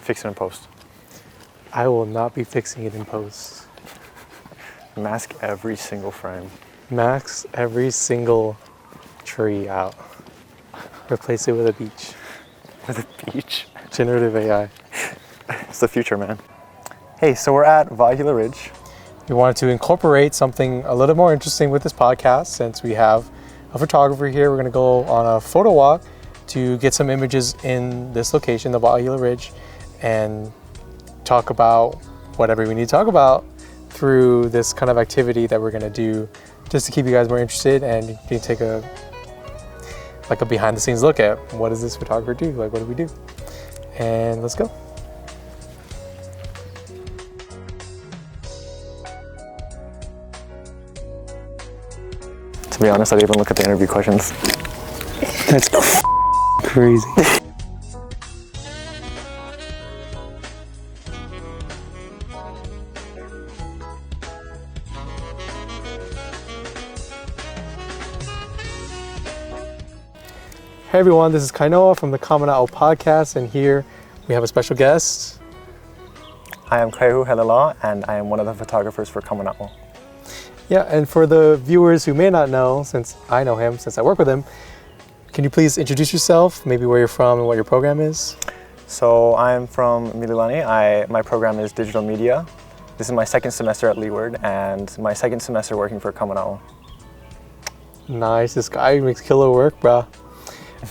fix it in post. I will not be fixing it in post. Mask every single frame. Max every single tree out. Replace it with a beach. With a beach? Generative AI. It's the future, man. Hey, so we're at O'ahu Ridge. We wanted to incorporate something a little more interesting with this podcast since we have a photographer here. We're going to go on a photo walk to get some images in this location, the O'ahu Ridge, and talk about whatever we need to talk about through this kind of activity that we're going to do just to keep you guys more interested, and you can take a behind the scenes look at what does this photographer do, like what do we do, and let's go. To be honest, I didn't even look at the interview questions. That's crazy. Hey everyone, this is Kainoa from the Kaeha podcast, and here we have a special guest. I am Kaiehu Helelā, and I am one of the photographers for Kaeha. Yeah, and for the viewers who may not know, since I know him, since I work with him, can you please introduce yourself, maybe where you're from and what your program is? So I'm from Mililani. My program is digital media. This is my second semester at Leeward and my second semester working for Kaeha. Nice, this guy makes killer work, bruh.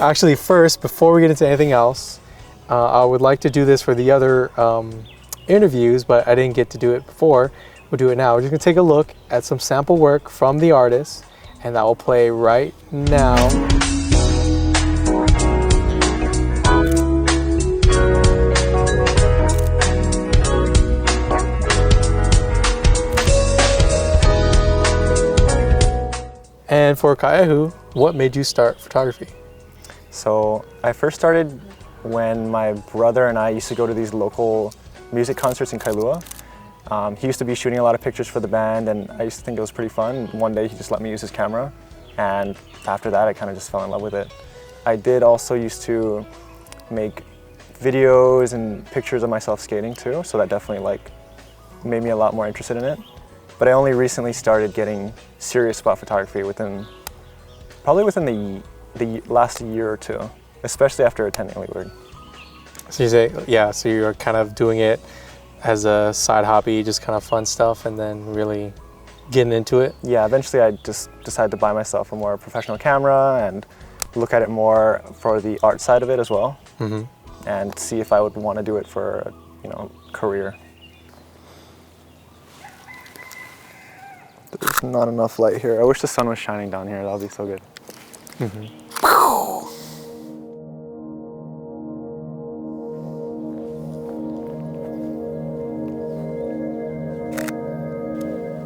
Actually, first, before we get into anything else, I would like to do this for the other interviews, but I didn't get to do it before. We'll do it now. We're just gonna take a look at some sample work from the artist, and that will play right now. And for Kaiehu, what made you start photography? So I first started when my brother and I used to go to these local music concerts in Kailua. He used to be shooting a lot of pictures for the band, and I used to think it was pretty fun. One day he just let me use his camera, and after that I kind of just fell in love with it. I did also used to make videos and pictures of myself skating too, so that definitely made me a lot more interested in it. But I only recently started getting serious about photography probably within the last year or two, especially after attending Leeward. So you say, yeah, so you're kind of doing it as a side hobby, just kind of fun stuff, and then really getting into it? Yeah, eventually I just decided to buy myself a more professional camera and look at it more for the art side of it as well, and see if I would want to do it for a career. There's not enough light here. I wish the sun was shining down here. That would be so good.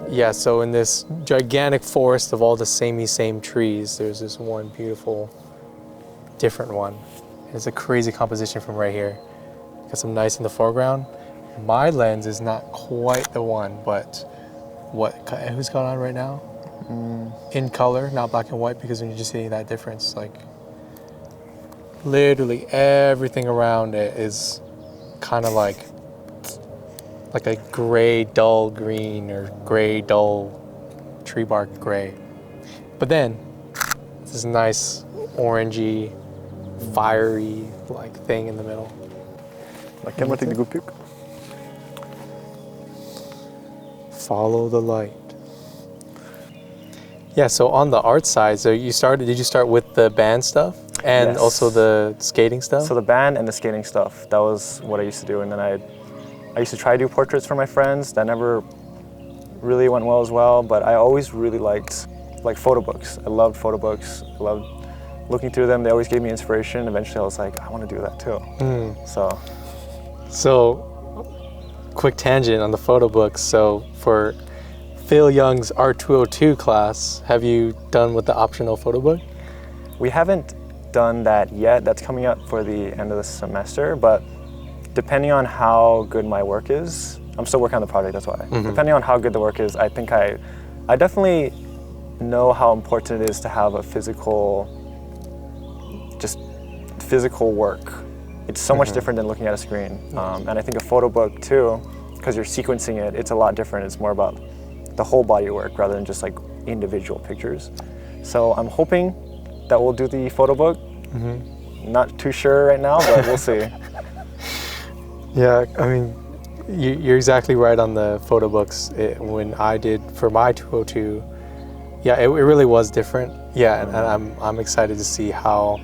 Yeah, so in this gigantic forest of all the same trees, there's this one beautiful, different one. And it's a crazy composition from right here. Got some nice in the foreground. My lens is not quite the one, but what Kaiehu's got on right now, in color, not black and white, because when you're just seeing that difference, literally everything around it is kind of like a gray, dull green or gray, dull tree bark gray. But then this nice orangey, fiery thing in the middle. Follow the light. Yeah, so on the art side, did you start with the band stuff and Yes. also the skating stuff? So the band and the skating stuff, that was what I used to do. And then I used to try to do portraits for my friends. That never really went well as well, but I always really liked photo books. I loved photo books. I loved looking through them. They always gave me inspiration. Eventually I was like, I want to do that too. So quick tangent on the photo books. So for Phil Young's Art 202 class, have you done with the optional photo book? We haven't done that yet. That's coming up for the end of the semester, but depending on how good my work is, I'm still working on the project, that's why. Depending on how good the work is, I think I definitely know how important it is to have a physical work it's so much different than looking at a screen. And I think a photo book too, because you're sequencing it, it's a lot different. It's more about the whole body of work rather than just like individual pictures. So I'm hoping that we'll do the photo book. Not too sure right now, but we'll see. Yeah, I mean, you're exactly right on the photo books. When I did for my 202, yeah, it really was different. Yeah, and I'm excited to see how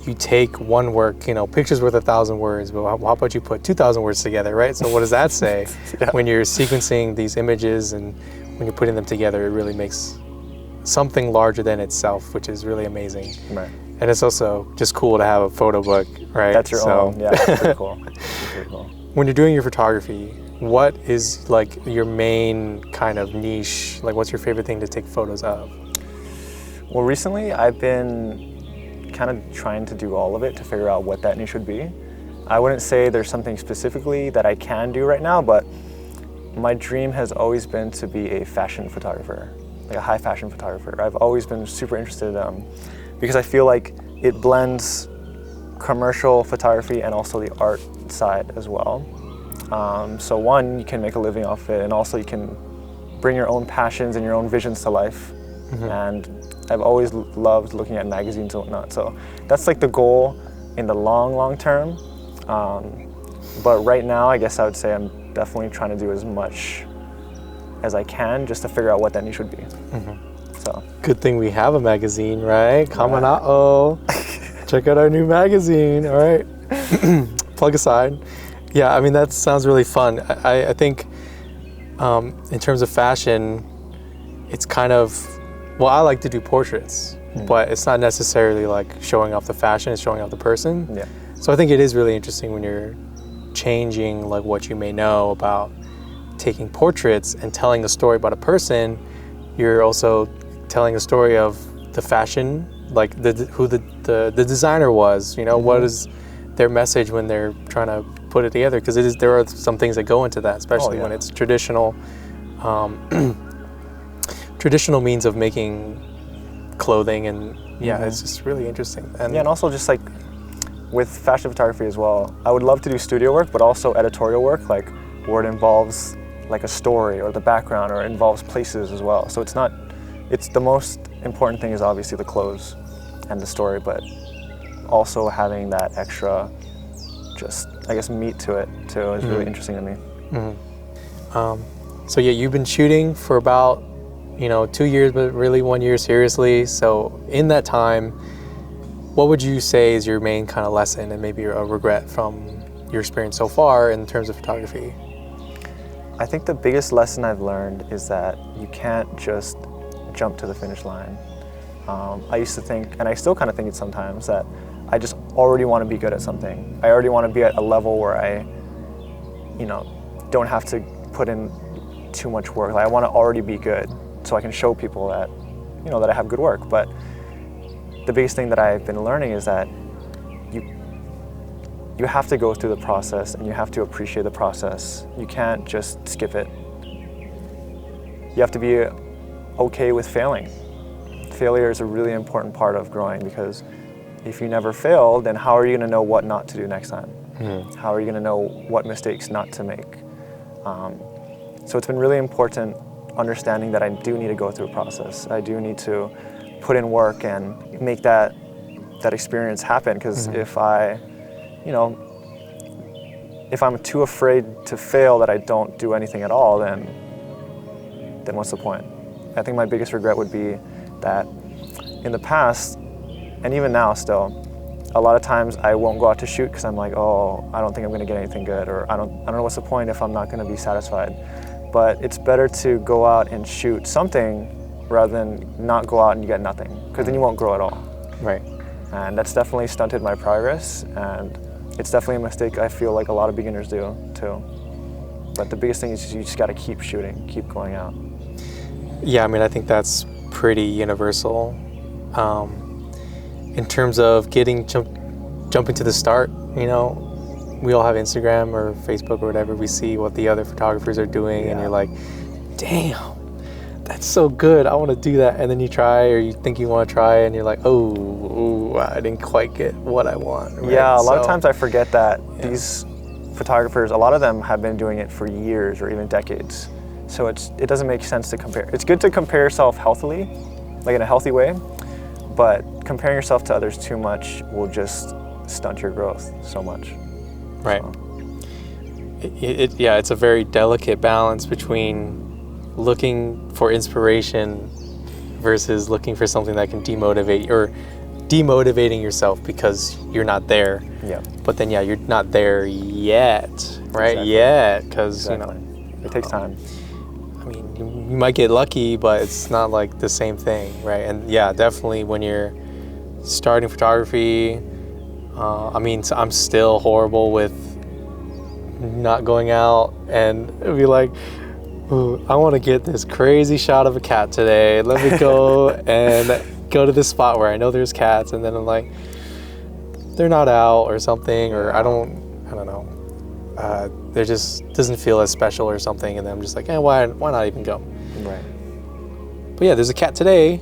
you take one work, you know, pictures worth 1,000 words, but how about you put 2,000 words together, right? So what does that say? When you're sequencing these images and when you're putting them together, it really makes something larger than itself, which is really amazing. Right. And it's also just cool to have a photo book, right? That's your own. Yeah, that's pretty cool. That's pretty cool. When you're doing your photography, what is like your main kind of niche? Like, what's your favorite thing to take photos of? Well, recently I've been kind of trying to do all of it to figure out what that niche would be. I wouldn't say there's something specifically that I can do right now, but my dream has always been to be a fashion photographer, like a high fashion photographer. I've always been super interested because I feel like it blends commercial photography and also the art side as well. So one, you can make a living off it, and also you can bring your own passions and your own visions to life. And I've always loved looking at magazines and whatnot. So that's like the goal in the long term. But right now, I guess I would say I'm definitely trying to do as much as I can just to figure out what that niche would be. So good thing we have a magazine, right? Kamana'o. Check out our new magazine, all right? Plug aside. Yeah, I mean, that sounds really fun. I think in terms of fashion, it's kind of, well, I like to do portraits, but it's not necessarily like showing off the fashion, it's showing off the person. yeah, So I think it is really interesting when you're changing like what you may know about taking portraits and telling a story about a person. You're also telling a story of the fashion, like who the designer was, you know, what is their message when they're trying to put it together, because there are some things that go into that, especially when it's traditional traditional means of making clothing, and it's just really interesting. And and also just like with fashion photography as well, I would love to do studio work, but also editorial work, like where it involves like a story or the background, or it involves places as well. So it's the most important thing is obviously the clothes and the story, but also having that extra, just I guess, meat to it too is really interesting to me. So yeah, you've been shooting for about 2 years, but really 1 year seriously. So in that time, what would you say is your main kind of lesson and maybe a regret from your experience so far in terms of photography? I think the biggest lesson I've learned is that you can't just jump to the finish line. I used to think, and I still kind of think it sometimes, that I just already want to be good at something. I already want to be at a level where I, don't have to put in too much work. Like, I want to already be good so I can show people that, that I have good work. But the biggest thing that I've been learning is that you have to go through the process, and you have to appreciate the process. You can't just skip it. You have to be okay with failing. Failure is a really important part of growing, because if you never fail, then how are you going to know what not to do next time? How are you going to know what mistakes not to make? So it's been really important understanding that I do need to go through a process. I do need to put in work and make that experience happen, because if I'm too afraid to fail that I don't do anything at all, then what's the point? I think my biggest regret would be that in the past, and even now still, a lot of times I won't go out to shoot because I'm like, oh, I don't think I'm going to get anything good, or I don't know what's the point if I'm not going to be satisfied. But it's better to go out and shoot something rather than not go out and you get nothing, because then you won't grow at all. Right. And that's definitely stunted my progress, and it's definitely a mistake I feel like a lot of beginners do too. But the biggest thing is you just got to keep shooting, keep going out. Yeah, I mean, I think that's pretty universal. In terms of jumping to the start, we all have Instagram or Facebook or whatever. We see what the other photographers are doing, and you're like, damn, that's so good, I want to do that. And then you try, or you think you want to try, and you're like, oh, I didn't quite get what I want. Right? Yeah, a lot of times I forget that these photographers, a lot of them have been doing it for years or even decades. So it doesn't make sense to compare. It's good to compare yourself healthily, like in a healthy way, but comparing yourself to others too much will just stunt your growth so much. Right. So. It's a very delicate balance between looking for inspiration versus looking for something that can demotivate, or demotivating yourself because you're not there. Yeah. But then, you're not there yet, right? Exactly. Yet, because, it takes time. I mean, you might get lucky, but it's not like the same thing, right? And definitely when you're starting photography, I'm still horrible with not going out and be like, ooh, I want to get this crazy shot of a cat today. Let me go and go to this spot where I know there's cats, and then I'm like, they're not out or something, or I don't know. There just doesn't feel as special or something, and then I'm just like, why not even go? Right. But there's a cat today.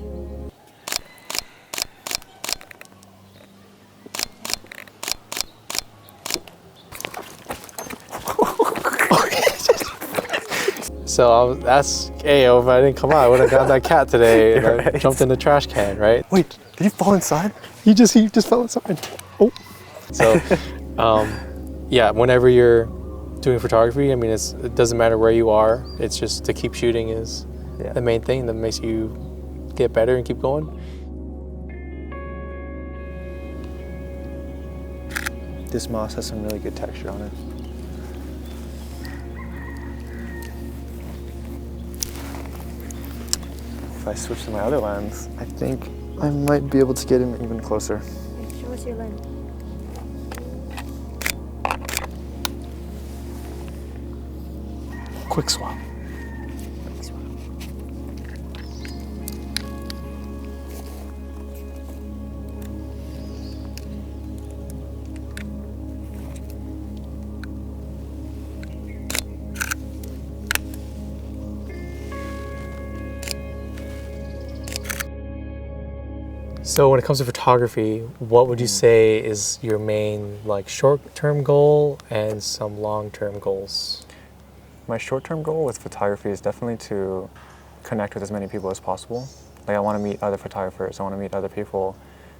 So if I didn't come out, I would have got that cat today, and I jumped in the trash can, right? Wait, did he fall inside? He just fell inside. Oh. So, whenever you're doing photography, it doesn't matter where you are. It's just to keep shooting is the main thing that makes you get better and keep going. This moss has some really good texture on it. If I switch to my other lens, I think I might be able to get him even closer. Show us your lens. Quick swap. So when it comes to photography, what would you say is your main short-term goal and some long-term goals? My short-term goal with photography is definitely to connect with as many people as possible. I want to meet other photographers, I want to meet other people,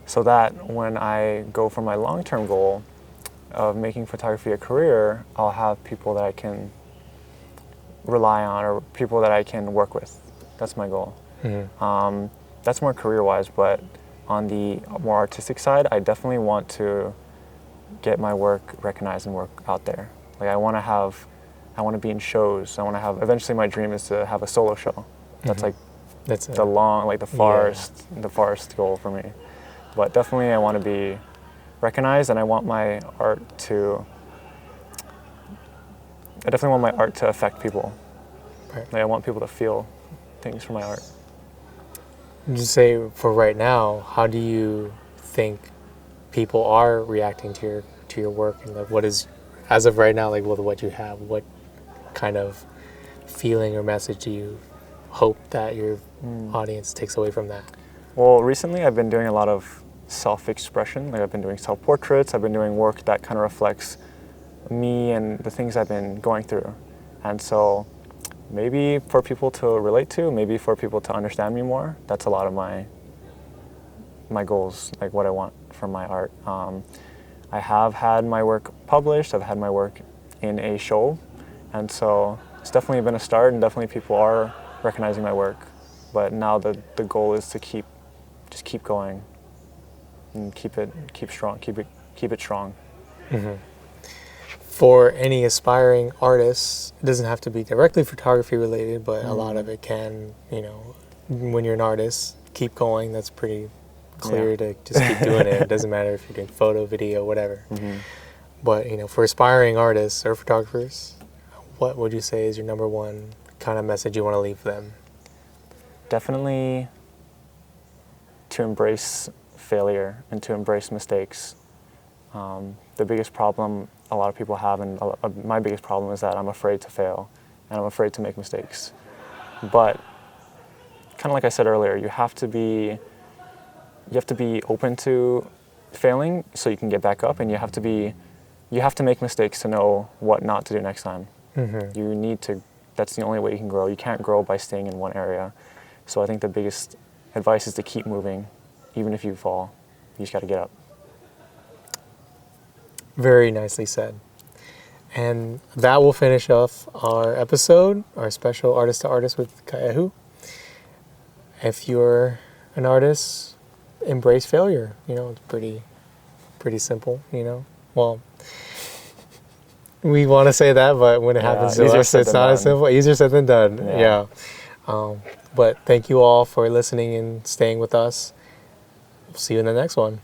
so that when I go for my long-term goal of making photography a career, I'll have people that I can rely on, or people that I can work with. That's my goal. Mm-hmm. That's more career-wise, but on the more artistic side, I definitely want to get my work recognized and work out there. I want to be in shows. Eventually my dream is to have a solo show. That's the farthest goal for me. But definitely I want to be recognized, and I want my art to affect people. Right. I want people to feel things from my art. Just say, for right now, how do you think people are reacting to your work, and what is, as of right now, with what you have, what kind of feeling or message do you hope that your audience takes away from that? Well, recently I've been doing a lot of self-expression. I've been doing self-portraits. I've been doing work that kind of reflects me and the things I've been going through, and so. Maybe for people to relate to, maybe for people to understand me more. That's a lot of my goals, what I want from my art. I have had my work published, I've had my work in a show, and so it's definitely been a start, and definitely people are recognizing my work. But now the goal is to keep going and keep it strong. Mm-hmm. For any aspiring artists, it doesn't have to be directly photography related, but a lot of it can, when you're an artist, keep going. That's pretty clear to just keep doing it. It doesn't matter if you're doing photo, video, whatever. Mm-hmm. But, for aspiring artists or photographers, what would you say is your number one kind of message you want to leave them? Definitely to embrace failure and to embrace mistakes. The biggest problem a lot of people have, and my biggest problem, is that I'm afraid to fail and I'm afraid to make mistakes. But kind of like I said earlier, you have to be open to failing so you can get back up, and you have to make mistakes to know what not to do next time. Mm-hmm. That's the only way you can grow. You can't grow by staying in one area. So I think the biggest advice is to keep moving. Even if you fall, you just got to get up. Very nicely said. And that will finish off our episode, our special Artist to Artist with Kaiehu. If you're an artist, embrace failure. You know, it's pretty simple, you know. Well, we want to say that, but when it happens to us, it's not as simple. Easier said than done. Yeah. But thank you all for listening and staying with us. We'll see you in the next one.